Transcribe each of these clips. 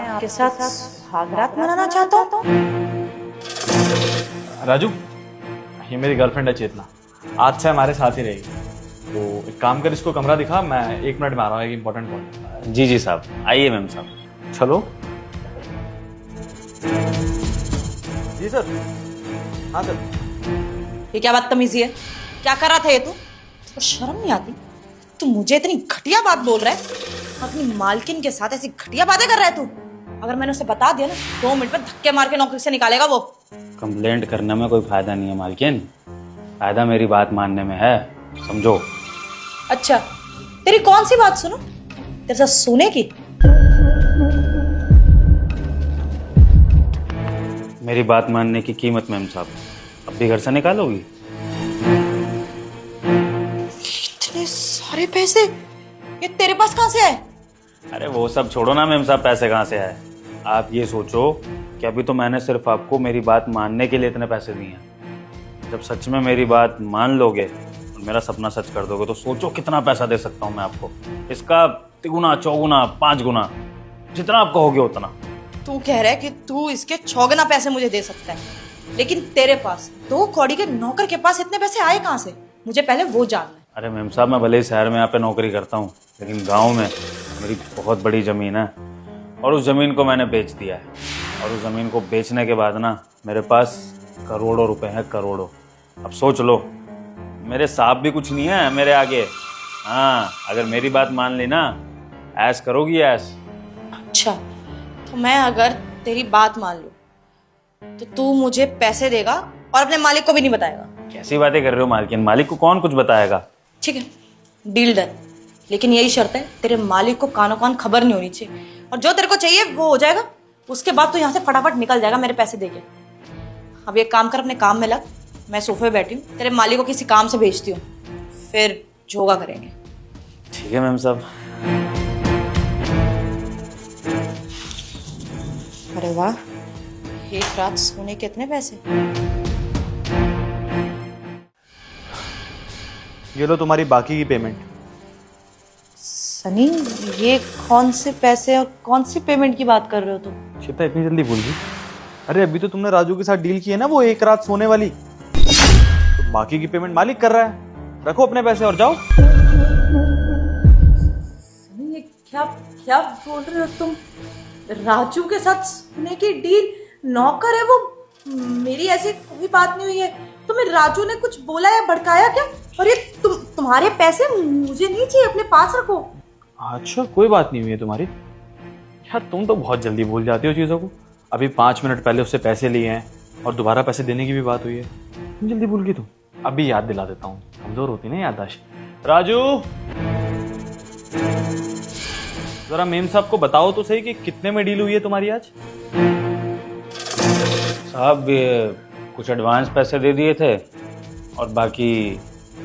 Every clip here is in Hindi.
आपके साथ सुहागरात मनाना चाहता हूँ। राजू, ये मेरी गर्लफ्रेंड है चेतना, आज से हमारे साथ ही रहेगी। तो एक काम कर, इसको कमरा दिखा, मैं 1 मिनट में आ रहा हूँ, एक इम्पोर्टेंट कॉल। जी साहब, आइए मैम साहब। चलो। जी सर। हाँ सर। ये क्या बदतमीजी है? क्या कर रहा था ये तू? तो शर्म नहीं आती? तू मुझे इतनी घटिया बात बोल रहा है, अपनी मालकिन के साथ ऐसी घटिया बातें कर रहा है तू। अगर मैंने उसे बता दिया ना, 2 मिनट में धक्के मार के नौकरी से निकालेगा वो। कंप्लेंट करने में कोई फायदा नहीं है मालकिन, फायदा मेरी बात मानने में है, समझो। अच्छा, तेरी कौन सी बात सुनो? तेरे साथ सोने की? मेरी बात मानने की कीमत मैम साहब, अब भी घर से निकालोगी? इतने सारे पैसे ये तेरे पास कहाँ से आए? अरे वो सब छोड़ो ना मैम साहब, पैसे कहाँ से आए। आप ये सोचो कि अभी तो मैंने सिर्फ आपको मेरी बात मानने के लिए इतने पैसे दिए हैं। जब सच में मेरी बात मान लोगे और मेरा सपना सच कर दोगे तो सोचो कितना पैसा दे सकता हूँ मैं आपको। इसका 3 4 5 गुना, जितना आप कहोगे उतना। तू कह रहा है कि तू इसके 6 गुना पैसे मुझे दे सकता है, लेकिन तेरे पास 2 कौड़ी के नौकर के पास इतने पैसे आए कहाँ से? मुझे पहले वो जानना है। अरे मैम साहब, मैं भले ही शहर में यहाँ पे नौकरी करता हूँ, लेकिन गांव में मेरी बहुत बड़ी ज़मीन है और उस ज़मीन को मैंने बेच दिया है। और उस ज़मीन को बेचने के बाद ना मेरे पास करोड़ों रुपए हैं, करोड़ों। अब सोच लो, मेरे साहब भी कुछ नहीं है मेरे आगे। हाँ, अगर मेरी बात मान ली ना, ऐश करोगी ऐश। अच्छा, तो मैं अगर तेरी बात मान लूं तो तू मुझे पैसे देगा और अपने मालिक को भी नहीं बताएगा? कैसी बातें कर रहे हो मालकिन, मालिक को कौन कुछ बताएगा। ठीक है, डील डन। लेकिन यही शर्त है, तेरे मालिक को कानो कान खबर नहीं होनी चाहिए, और जो तेरे को चाहिए वो हो जाएगा। उसके बाद तो यहाँ से फटाफट निकल जाएगा मेरे पैसे देके। अब एक काम कर, अपने काम में लग। मैं सोफे पे बैठी हूँ, तेरे मालिक को किसी काम से भेजती हूँ, फिर जोगा करेंगे। ठीक है मैम साहब। अरे वाह, एक रात सोने के इतने पैसे। ये लो तुम्हारी बाकी की पेमेंट। सनी, ये कौन से पैसे और कौन सी पेमेंट की बात कर रहे हो तुम? श्वेता, इतनी जल्दी भूल गई? अरे अभी तो तुमने राजू के साथ डील की है ना, वो 1 रात सोने वाली। तो बाकी की पेमेंट मालिक कर रहा है। रखो अपने पैसे और जाओ। सनी, ये क्या क्या बोल रहे हो तुम? राजू के साथ सोने की डील? नौकर है वो, मेरी ऐसी कोई बात नहीं हुई है। तुम्हें राजू ने कुछ बोला या भड़काया क्या? और ये तुम्हारे पैसे मुझे नहीं चाहिए, अपने पास रखो। अच्छा, कोई बात नहीं हुई है तुम्हारी? यार तुम तो बहुत जल्दी भूल जाती हो चीज़ों को। अभी 5 मिनट पहले उससे पैसे लिए हैं और दोबारा पैसे देने की भी बात हुई है, तुम जल्दी भूल गई तुम। अभी याद दिला देता हूँ, कमजोर होती ना याददाश्त। राजू, जरा मेम साहब को बताओ तो सही कि कितने में डील हुई है तुम्हारी आज। साहब, ये कुछ एडवांस पैसे दे दिए थे और बाकी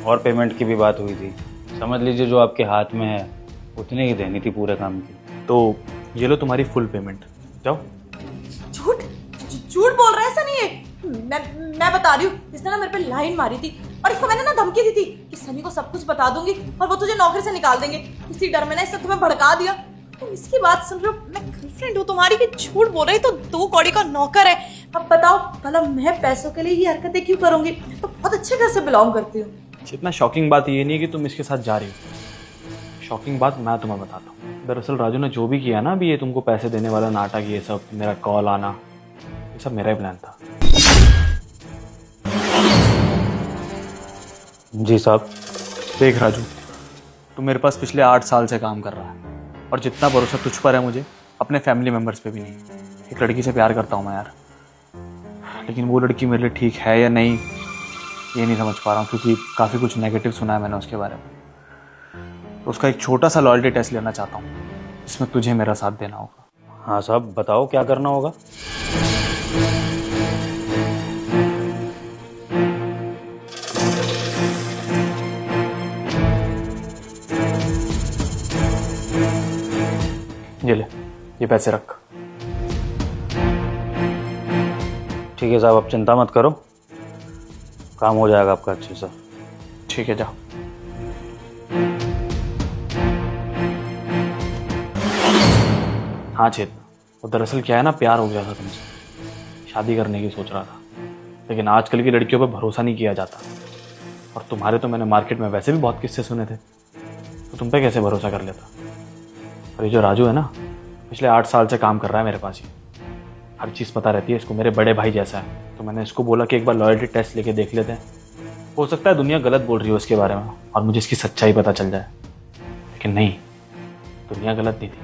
और पेमेंट की भी बात हुई थी। समझ लीजिए जो आपके हाथ में है उतने ही देनी थी पूरे काम की। तो ये लो तुम्हारी फुल पेमेंट, जाओ। झूठ झूठ बोल रहा है सनी ये। मैं बता रही हूँ, इसने ना मेरे पे लाइन मारी थी और इसको मैंने ना धमकी दी थी कि सनी को सब कुछ बता दूंगी और वो तुझे नौकरी से निकाल देंगे। इसी डर में ना इसने तुम्हें भड़का दिया। तुम इसकी बात सुन रहे हो? मैं गर्लफ्रेंड हूँ तुम्हारी की झूठ बोल रही तो 2 कौड़ी का नौकर है। अब बताओ भला मैं पैसों के लिए ये हरकतें क्यों करूंगी? तो बहुत अच्छे घर से बिलोंग करती हूँ। इतना शॉकिंग बात ये नहीं है कि तुम इसके साथ जा रही हो। शॉकिंग बात मैं तुम्हें बताता हूँ। दरअसल राजू ने जो भी किया ना अभी, ये तुमको पैसे देने वाला नाटक, ये सब, मेरा कॉल आना, ये सब मेरा ही प्लान था। जी साहब। देख राजू, तू मेरे पास पिछले 8 साल से काम कर रहा है और जितना भरोसा तुझ पर है मुझे, अपने फैमिली मेम्बर्स पे भी नहीं। एक लड़की से प्यार करता हूँ मैं यार, लेकिन वो लड़की मेरे लिए ठीक है या नहीं ये नहीं समझ पा रहा हूँ, क्योंकि काफ़ी कुछ नेगेटिव सुना है मैंने उसके बारे में। तो उसका एक छोटा सा लॉयल्टी टेस्ट लेना चाहता हूँ, इसमें तुझे मेरा साथ देना होगा। हाँ साहब, बताओ क्या करना होगा। ये ले, ये पैसे रख। ठीक है साहब, आप चिंता मत करो, काम हो जाएगा आपका अच्छे से। ठीक है, जाओ। हाँ चेतना, वो दरअसल क्या है ना, प्यार हो गया था तुमसे, शादी करने की सोच रहा था। लेकिन आजकल की लड़कियों पे भरोसा नहीं किया जाता। और तुम्हारे तो मैंने मार्केट में वैसे भी बहुत किस्से सुने थे, तो तुम पे कैसे भरोसा कर लेता। और ये जो राजू है ना, पिछले 8 साल से काम कर रहा है मेरे पास ही। हर चीज़ पता रहती है इसको, मेरे बड़े भाई जैसा है। तो मैंने इसको बोला कि एक बार लॉयल्टी टेस्ट लेके देख लेते हैं, हो सकता है दुनिया गलत बोल रही हो इसके बारे में और मुझे इसकी सच्चाई पता चल जाए। लेकिन नहीं, दुनिया गलत नहीं थी,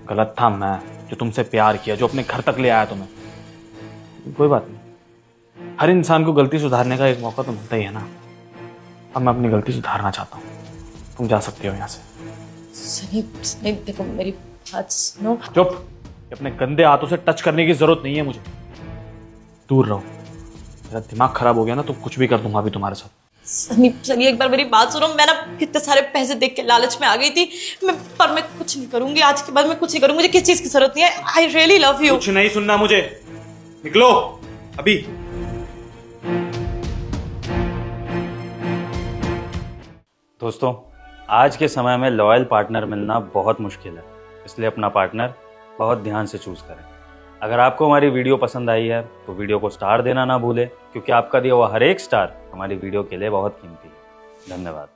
गलत था मैं, जो तुमसे प्यार किया, जो अपने घर तक ले आया तुम्हें। कोई बात नहीं, हर इंसान को गलती सुधारने का एक मौका तो मिलता ही है ना। अब मैं अपनी गलती सुधारना चाहता हूँ, तुम जा सकते हो यहाँ से। सनी, सनी देखो मेरी बात सुनो। चुप, अपने गंदे हाथों से टच करने की जरूरत नहीं है मुझे, दूर रहो। मेरा दिमाग खराब हो गया ना तो कुछ भी कर दूंगा अभी तुम्हारे साथ। सनी सनी एक बार मेरी बात सुनो। मैं ना कितने सारे पैसे देख के लालच में आ गई थी, पर मैं कुछ नहीं करूंगी। आज के बाद मैं कुछ नहीं करूंगी, मुझे किस चीज की जरूरत नहीं है। I really love you. कुछ नहीं सुनना मुझे, निकलो अभी। दोस्तों, आज के समय में लॉयल पार्टनर मिलना बहुत मुश्किल है, इसलिए अपना पार्टनर बहुत ध्यान से चूज करें। अगर आपको हमारी वीडियो पसंद आई है तो वीडियो को स्टार देना ना भूलें, क्योंकि आपका दिया हुआ हर एक स्टार हमारी वीडियो के लिए बहुत कीमती है। धन्यवाद।